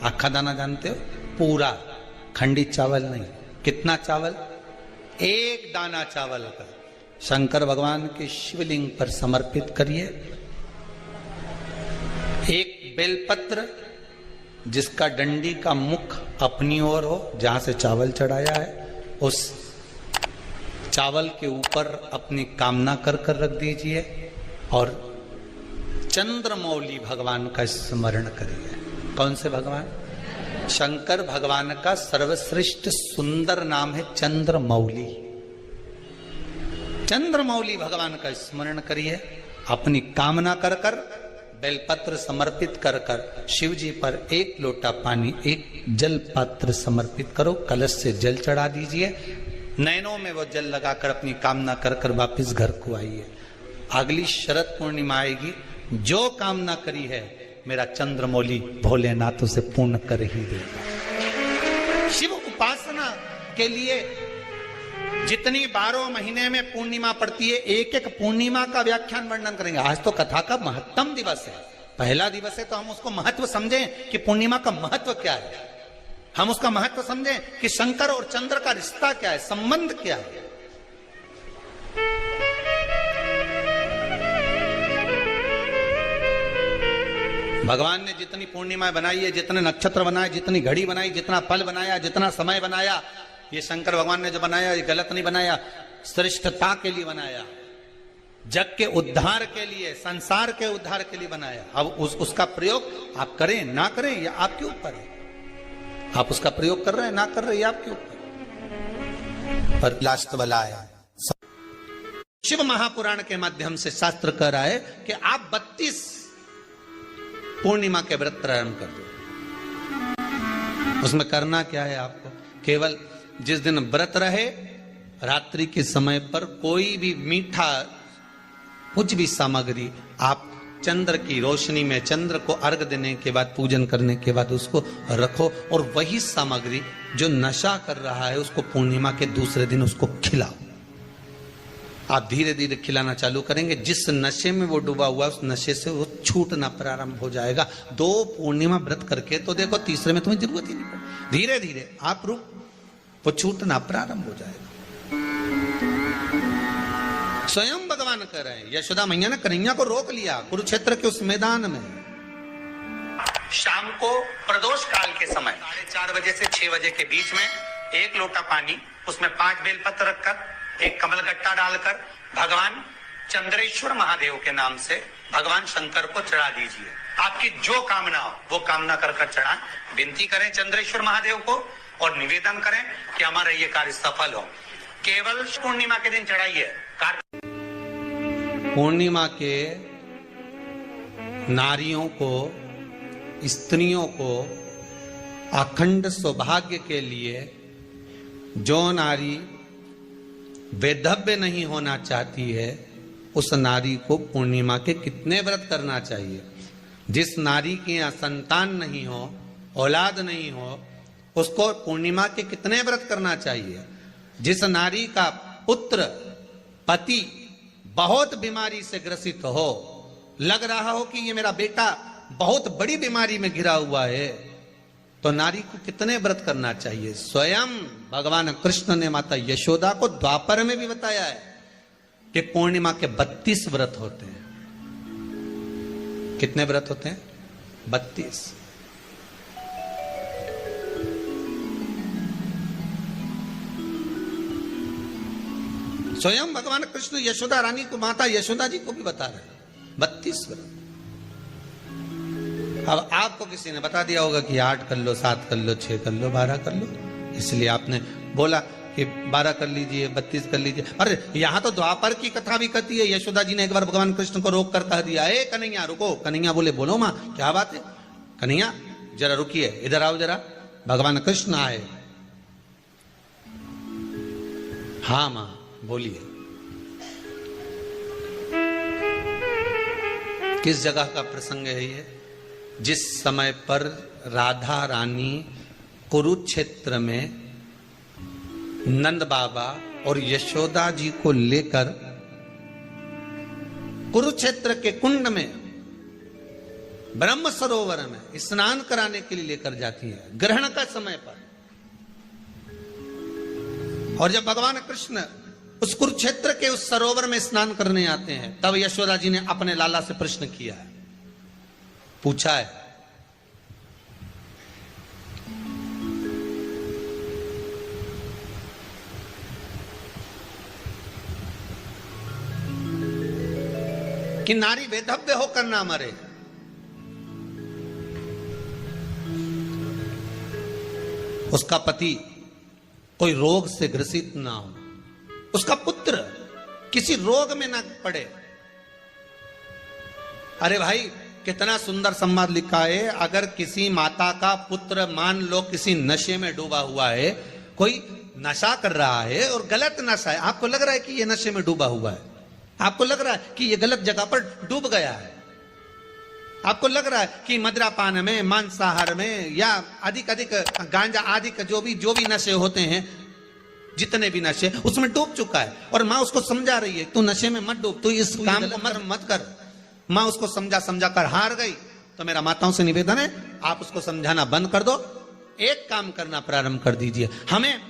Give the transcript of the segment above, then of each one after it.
आखा दाना जानते हो? पूरा, खंडित चावल नहीं। कितना चावल? एक दाना चावल का शंकर भगवान के शिवलिंग पर समर्पित करिए। एक बेलपत्र जिसका डंडी का मुख अपनी ओर हो, जहां से चावल चढ़ाया है, उस चावल के ऊपर अपनी कामना कर कर रख दीजिए और चंद्रमौली भगवान का स्मरण करिए। कौन से भगवान? शंकर भगवान का सर्वश्रेष्ठ सुंदर नाम है चंद्रमौली। चंद्रमौली भगवान का स्मरण करिए। अपनी कामना कर कर बेलपत्र समर्पित कर कर शिव जी पर एक लोटा पानी, एक जल पात्र समर्पित करो, कलश से जल चढ़ा दीजिए। नैनों में वो जल लगाकर अपनी कामना कर कर वापिस घर को आइए। अगली शरद पूर्णिमा आएगी, जो कामना करी है मेरा चंद्रमौली भोलेनाथ उसे पूर्ण कर ही देगा। शिव उपासना के लिए जितनी 12 महीने में पूर्णिमा पड़ती है, एक एक पूर्णिमा का व्याख्यान वर्णन करेंगे। आज तो कथा का महत्तम दिवस है, पहला दिवस है, तो हम उसको महत्व समझें कि पूर्णिमा का महत्व क्या है। हम उसका महत्व समझें कि शंकर और चंद्र का रिश्ता क्या है, संबंध क्या है। भगवान ने जितनी पूर्णिमा बनाई है, जितने नक्षत्र बनाए, जितनी घड़ी बनाई, जितना पल बनाया, जितना समय बनाया, ये शंकर भगवान ने जो बनाया ये गलत नहीं बनाया, श्रेष्ठता के लिए बनाया, जग के उद्धार के लिए, संसार के उद्धार के लिए बनाया। अब उसका प्रयोग आप करें ना करें ये आपके ऊपर है। आप उसका प्रयोग कर रहे हैं ना कर रहे हैं आपके ऊपर। पर लास्ट वाला आया, शिव महापुराण के माध्यम से शास्त्र कह रहा है कि आप 32 पूर्णिमा के व्रत प्रारंभ कर दो। उसमें करना क्या है आपको? केवल जिस दिन व्रत रहे, रात्रि के समय पर कोई भी मीठा, कुछ भी सामग्री आप चंद्र की रोशनी में, चंद्र को अर्घ देने के बाद, पूजन करने के बाद उसको रखो, और वही सामग्री जो नशा कर रहा है उसको पूर्णिमा के दूसरे दिन उसको खिलाओ। आप धीरे धीरे खिलाना चालू करेंगे, जिस नशे में वो डूबा हुआ उस नशे से वो छूटना प्रारंभ हो जाएगा। 2 पूर्णिमा व्रत करके तो देखो, तीसरे में तुम्हें जरूरत ही नहीं पड़ेगी। धीरे धीरे आप रुक, वो छूटना प्रारंभ हो जाएगा। स्वयं भगवान कह रहे हैं, यशोदा मैया ने कन्हैया को रोक लिया कुरुक्षेत्र के उस मैदान में। शाम को प्रदोष काल के समय 4:30 बजे से 6 बजे के बीच में 1 लोटा पानी, उसमें 5 बेलपत्र रखकर, 1 कमलगट्टा डालकर भगवान चंद्रेश्वर महादेव के नाम से भगवान शंकर को चढ़ा दीजिए। आपकी जो कामना हो वो कामना कर कर चढ़ा, विनती करें चंद्रेश्वर महादेव को और निवेदन करें कि हमारा ये कार्य सफल हो। केवल पूर्णिमा के दिन चढ़ाइए। पूर्णिमा के नारियों को, स्त्रियों को अखंड सौभाग्य के लिए, जो नारी वैधव्य नहीं होना चाहती है उस नारी को पूर्णिमा के कितने व्रत करना चाहिए। जिस नारी के यहाँ संतान नहीं हो, औलाद नहीं हो, उसको पूर्णिमा के कितने व्रत करना चाहिए। जिस नारी का पुत्र, पति बहुत बीमारी से ग्रसित हो, लग रहा हो कि ये मेरा बेटा बहुत बड़ी बीमारी में घिरा हुआ है, तो नारी को कितने व्रत करना चाहिए। स्वयं भगवान कृष्ण ने माता यशोदा को द्वापर में भी बताया है कि पूर्णिमा के 32 व्रत होते हैं। कितने व्रत होते हैं? 32। स्वयं भगवान कृष्ण यशोदा रानी को, माता यशोदा जी को भी बता रहे हैं 32 व्रत। अब आपको किसी ने बता दिया होगा कि 8 कर लो, 7 कर लो, 6 कर लो, 12 कर लो, इसलिए आपने बोला कि 12 कर लीजिए, 32 कर लीजिए। अरे यहाँ तो द्वापर की कथा भी कहती है। यशोदा जी ने एक बार भगवान कृष्ण को रोक कर कह दिया, ए कन्हैया रुको। कन्हैया बोले, बोलो माँ क्या बात है। कन्हैया जरा रुकिए, इधर आओ जरा। भगवान कृष्ण आए। हाँ माँ बोलिए। किस जगह का प्रसंग है ये? जिस समय पर राधा रानी कुरुक्षेत्र में नंद बाबा और यशोदा जी को लेकर कुरुक्षेत्र के कुंड में ब्रह्म सरोवर में स्नान कराने के लिए लेकर जाती है ग्रहण का समय पर। और जब भगवान कृष्ण उस कुरुक्षेत्र के उस सरोवर में स्नान करने आते हैं, तब यशोदा जी ने अपने लाला से प्रश्न किया है, पूछा है, कि नारी वेधव्य होकर ना मरे। उसका पति कोई रोग से ग्रसित ना हो, उसका पुत्र किसी रोग में ना पड़े। अरे भाई कितना सुंदर संवाद लिखा है, अगर किसी माता का पुत्र मान लो किसी नशे में डूबा हुआ है, कोई नशा कर रहा है और गलत नशा है, आपको लग रहा है कि ये नशे में डूबा हुआ है, आपको लग रहा है कि ये गलत जगह पर डूब गया है, आपको लग रहा है कि मदिरापान में, मांसाहार में या अधिक गांजा आदि का जो भी नशे होते हैं, जितने भी नशे, उसमें डूब चुका है। और माँ उसको समझा रही है, तू नशे में मत डूब, तू इस काम को मत कर। माँ उसको समझा कर हार गई। तो मेरा माताओं से निवेदन है, आप उसको समझाना बंद कर दो, एक काम करना प्रारंभ कर दीजिए। हमें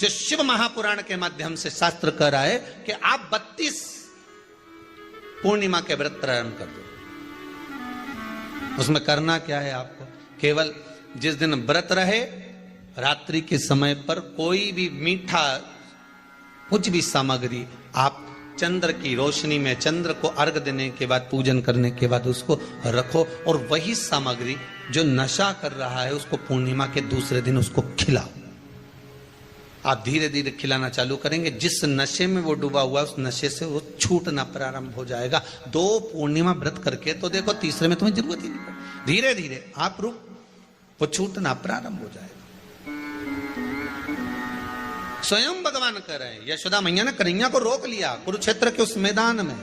जो शिव महापुराण के माध्यम से शास्त्र कह रहा है कि आप 32 पूर्णिमा के व्रत प्रारंभ कर दो। उसमें करना क्या है आपको, केवल जिस दिन व्रत रहे रात्रि के समय पर कोई भी मीठा कुछ भी सामग्री आप चंद्र की रोशनी में, चंद्र को अर्घ देने के बाद, पूजन करने के बाद उसको रखो, और वही सामग्री जो नशा कर रहा है उसको पूर्णिमा के दूसरे दिन उसको खिलाओ। आप धीरे धीरे खिलाना चालू करेंगे, जिस नशे में वो डूबा हुआ उस नशे से वो छूटना प्रारंभ हो जाएगा। 2 पूर्णिमा व्रत करके तो देखो, तीसरे में तुम्हें जरूरत ही नहीं पड़े। धीरे धीरे आप वो छूटना प्रारंभ हो जाएगा। स्वयं भगवान कह रहे हैं, यशोदा मैया ने कन्हैया को रोक लिया कुरुक्षेत्र के उस मैदान में,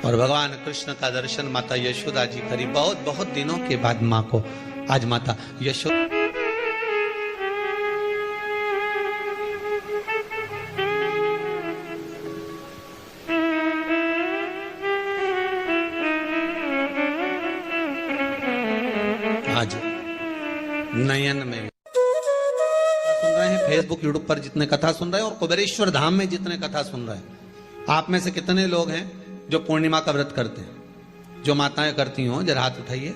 और भगवान कृष्ण का दर्शन माता यशोदा जी करी। बहुत बहुत दिनों के बाद मां को आज माता यशोदा आज नयन में सुन रहे हैं, फेसबुक यूट्यूब पर जितने कथा सुन रहे हैं और कुबेरेश्वर धाम में जितने कथा सुन रहे हैं, आप में से कितने लोग हैं जो पूर्णिमा का व्रत करते हैं? जो माताएं करती हो जरा हाथ उठाइए।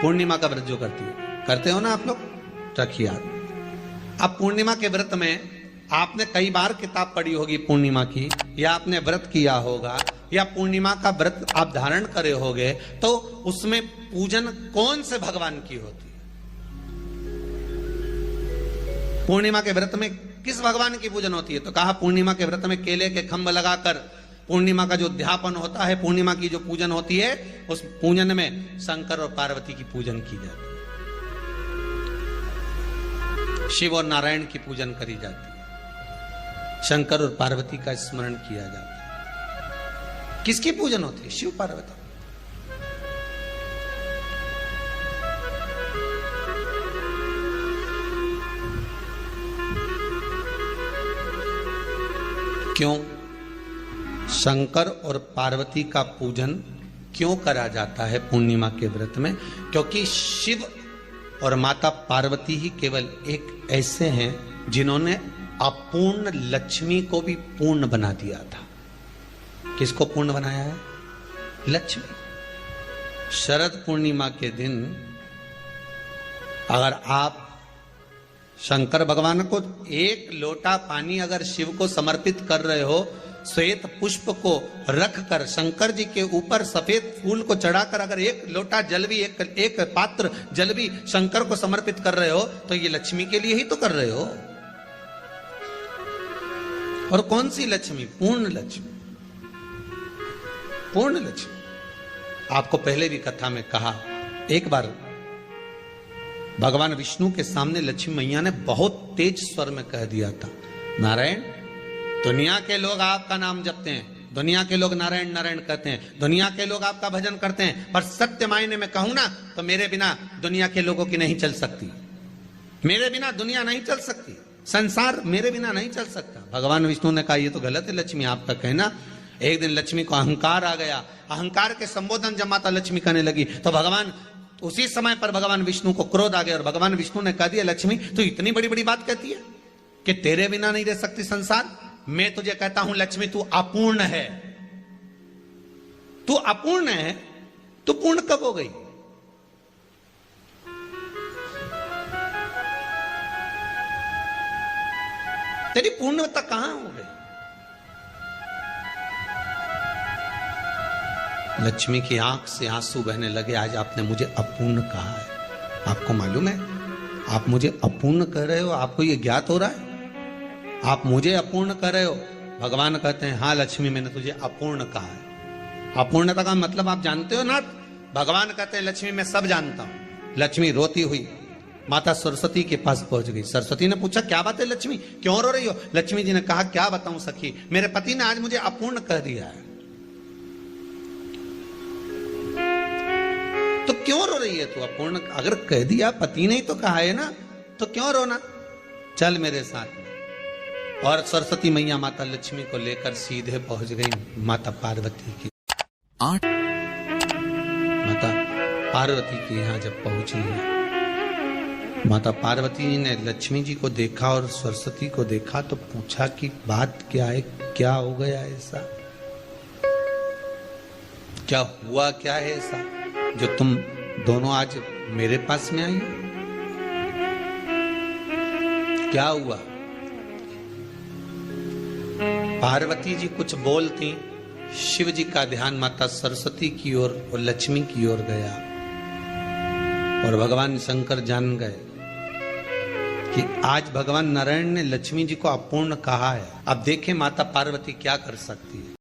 पूर्णिमा का व्रत जो करते हो ना आप लोग, रखिए हाथ। अब पूर्णिमा के व्रत में आपने कई बार किताब पढ़ी होगी पूर्णिमा की, या आपने व्रत किया होगा, या पूर्णिमा का व्रत आप धारण करे होगे, तो उसमें पूजन कौन से भगवान की होती है? पूर्णिमा के व्रत में किस भगवान की पूजन होती है? तो कहा पूर्णिमा के व्रत में केले के खंभ लगाकर पूर्णिमा का जो अध्यापन होता है, पूर्णिमा की जो पूजन होती है, उस पूजन में शंकर और पार्वती की पूजन की जाती है, शिव और नारायण की पूजन करी जाती है, शंकर और पार्वती का स्मरण किया जाता है। किसकी पूजन होती है? शिव पार्वती। क्यों शंकर और पार्वती का पूजन क्यों करा जाता है पूर्णिमा के व्रत में? क्योंकि शिव और माता पार्वती ही केवल एक ऐसे हैं जिन्होंने अपूर्ण लक्ष्मी को भी पूर्ण बना दिया था। किसको पूर्ण बनाया है? लक्ष्मी। शरद पूर्णिमा के दिन अगर आप शंकर भगवान को एक लोटा पानी अगर शिव को समर्पित कर रहे हो, श्वेत पुष्प को रखकर शंकर जी के ऊपर सफेद फूल को चढ़ाकर अगर एक लोटा जल भी, एक पात्र जल भी शंकर को समर्पित कर रहे हो, तो ये लक्ष्मी के लिए ही तो कर रहे हो। और कौन सी लक्ष्मी? पूर्ण लक्ष्मी। पूर्ण लक्ष्मी। आपको पहले भी कथा में कहा, एक बार भगवान विष्णु के सामने लक्ष्मी मैया ने बहुत तेज स्वर में कह दिया था, नारायण, दुनिया के लोग आपका नाम जपते हैं, दुनिया के लोग नारायण नारायण कहते हैं, दुनिया के लोग आपका भजन करते हैं, पर सत्य मायने में कहूं ना तो मेरे बिना दुनिया के लोगों की नहीं चल सकती, मेरे बिना दुनिया नहीं चल सकती, संसार मेरे बिना नहीं चल सकता। भगवान विष्णु ने कहा, ये तो गलत है लक्ष्मी आपका कहना, एक दिन लक्ष्मी को अहंकार आ गया। अहंकार के संबोधन जब माता लक्ष्मी करने लगी तो भगवान, उसी समय पर भगवान विष्णु को क्रोध आ गया और भगवान विष्णु ने कह दिया, लक्ष्मी तू इतनी बड़ी बड़ी बात कहती है कि तेरे बिना नहीं रह सकती संसार। मैं तुझे कहता हूं लक्ष्मी, तू अपूर्ण है। तू अपूर्ण है, तू पूर्ण कब हो गई? तेरी पूर्णता कहां हो गई? लक्ष्मी की आंख से आंसू बहने लगे। आज आपने मुझे अपूर्ण कहा है। आपको मालूम है आप मुझे अपूर्ण कह रहे हो? आपको यह ज्ञात हो रहा है आप मुझे अपूर्ण कह रहे हो? भगवान कहते हैं, हाँ लक्ष्मी, मैंने तुझे अपूर्ण कहा है। अपूर्णता का मतलब आप जानते हो ना? भगवान कहते हैं, लक्ष्मी मैं सब जानता हूं। लक्ष्मी रोती हुई माता सरस्वती के पास पहुंच गई। सरस्वती ने पूछा, क्या बात है लक्ष्मी, क्यों रो रही हो? लक्ष्मी जी ने कहा, क्या बताऊं सखी, मेरे पति ने आज मुझे अपूर्ण कह दिया है। तो क्यों रो रही है तू? अपूर्ण अगर कह दिया, पति ने ही तो कहा है ना, तो क्यों रोना? चल मेरे साथ में। और सरस्वती मैया माता लक्ष्मी को लेकर सीधे पहुंच गई माता पार्वती की। माता पार्वती के यहां जब पहुंची है, माता पार्वती जी ने लक्ष्मी जी को देखा और सरस्वती को देखा तो पूछा कि बात क्या है, क्या हो गया ऐसा, क्या हुआ, क्या है ऐसा जो तुम दोनों आज मेरे पास में आई? क्या हुआ? पार्वती जी कुछ बोलती, शिव जी का ध्यान माता सरस्वती की ओर और लक्ष्मी की ओर गया और भगवान शंकर जान गए कि आज भगवान नारायण ने लक्ष्मी जी को अपूर्ण कहा है। अब देखें माता पार्वती क्या कर सकती है।